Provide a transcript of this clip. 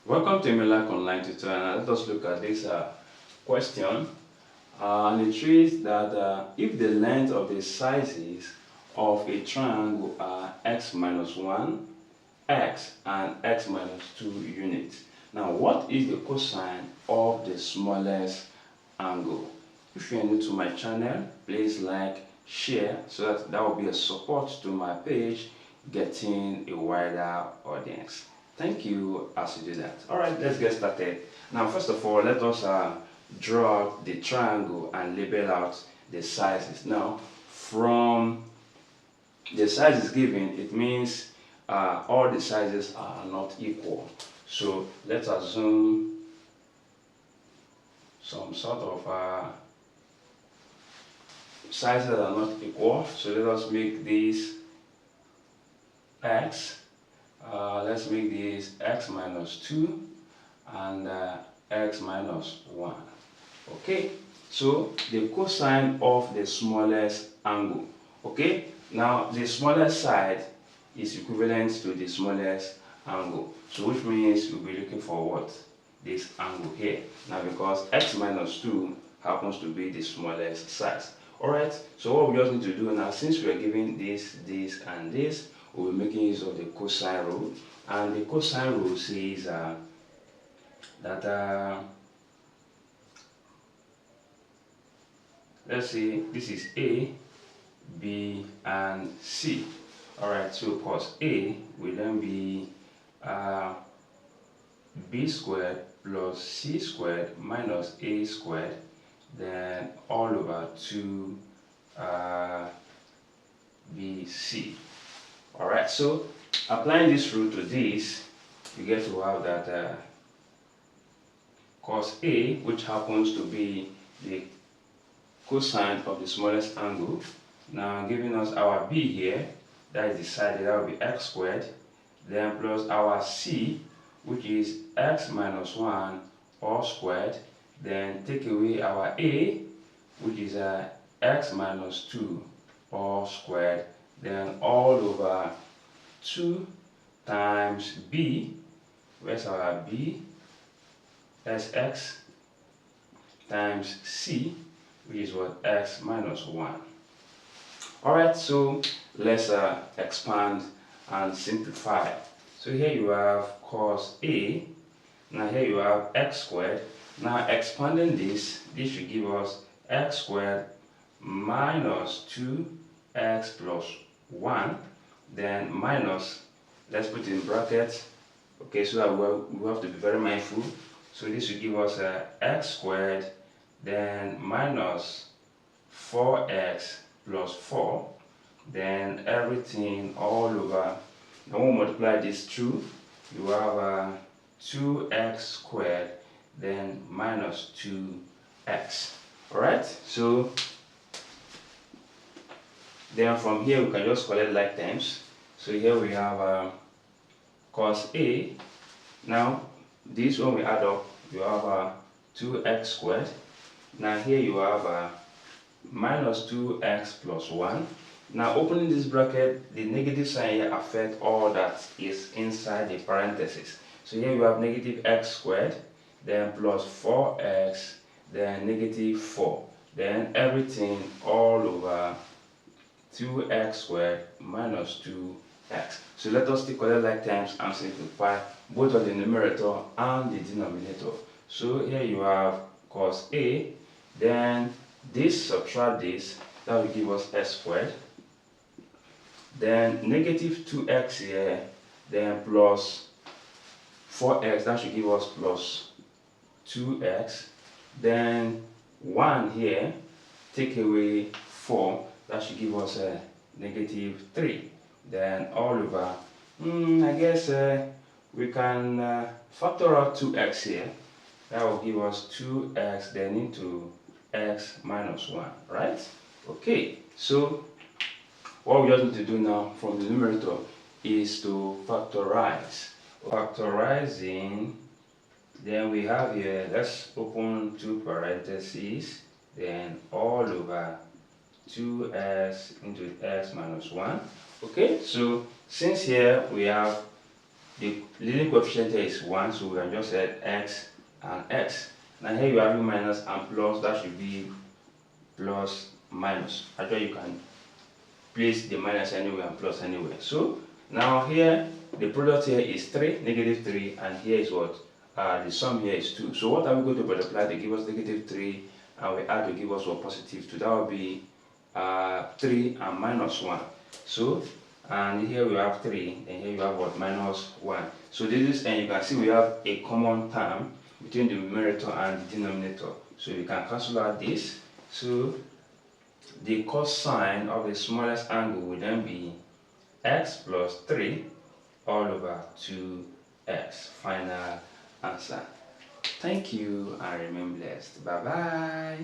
Welcome to Emmelac Online Tutorial. Now let us look at this question. And it reads that if the length of the sizes of a triangle are x minus 1, x, and x minus 2 units. Now, what is the cosine of the smallest angle? If you are new to my channel, please like, share, so that will be a support to my page getting a wider audience. Thank you as you do that. Alright, let's get started. Now, first of all, let us draw the triangle and label out the sizes. Now, from the sizes given, it means all the sizes are not equal. So let's assume some sort of sizes that are not equal. So let us make this x. Let's make this x minus 2 and x minus 1. Okay, so the cosine of the smallest angle. Okay, now the smallest side is equivalent to the smallest angle. So which means we'll be looking for what? This angle here. Now because x minus 2 happens to be the smallest size. Alright, so what we just need to do now, since we are given this, and this, we'll be making use of the cosine rule. And the cosine rule says that let's say this is A, B, and C. Alright, so cos A will then be B squared plus C squared minus A squared, then all over 2 BC. Alright, so applying this rule to this, you get to have that cos A, which happens to be the cosine of the smallest angle, now giving us our B here, that is decided, that will be x squared, then plus our C, which is x minus 1 all squared, then take away our A, which is x minus 2 all squared, then all over 2 times B, where's our B, that's x, times C, which is what, x minus 1. Alright, so let's expand and simplify. So here you have cos A, now here you have x squared. Now expanding this should give us x squared minus 2x plus 1, then minus, let's put it in brackets, okay, so that we have to be very mindful. So this will give us x squared, then minus 4x plus 4, then everything all over. Now we'll multiply this through, you have 2x squared, then minus 2x. Alright, so then from here we can just collect like terms. So here we have cos A. Now this one we add up, you have 2x squared. Now here you have minus 2x plus 1. Now opening this bracket, the negative sign here affects all that is inside the parentheses. So here you have negative x squared, then plus 4x, then negative 4, then everything all over 2x squared minus 2x. So let us take other like terms and simplify both of the numerator and the denominator. So here you have cos A, then this subtract this, that will give us x squared, then negative 2x here, then plus 4x, that should give us plus 2x, then 1 here, take away 4, that should give us a negative 3, then all over, I guess we can factor out 2x here, that will give us 2x then into x minus 1, right? Okay, so what we just need to do now from the numerator is to factorize. Factorizing, then we have here, let's open 2 parentheses, then all over 2x into x minus 1. Okay, so since here we have The leading coefficient here is 1, so we can just add x and x. Now here you have minus and plus, that should be plus minus. Actually, you can place the minus anywhere and plus anywhere. So now here the product here is 3, negative 3, and here is what? The sum here is 2. So what are we going to multiply to give us negative 3, and we add to give us what? Positive 2. That will be 3 and minus 1. So, and here we have 3, and here you have what? Minus 1. So this is, and you can see we have a common term between the numerator and the denominator. So you can cancel out this. So the cosine of the smallest angle will then be x plus 3 all over 2x. Final answer. Thank you and remain blessed. Bye bye.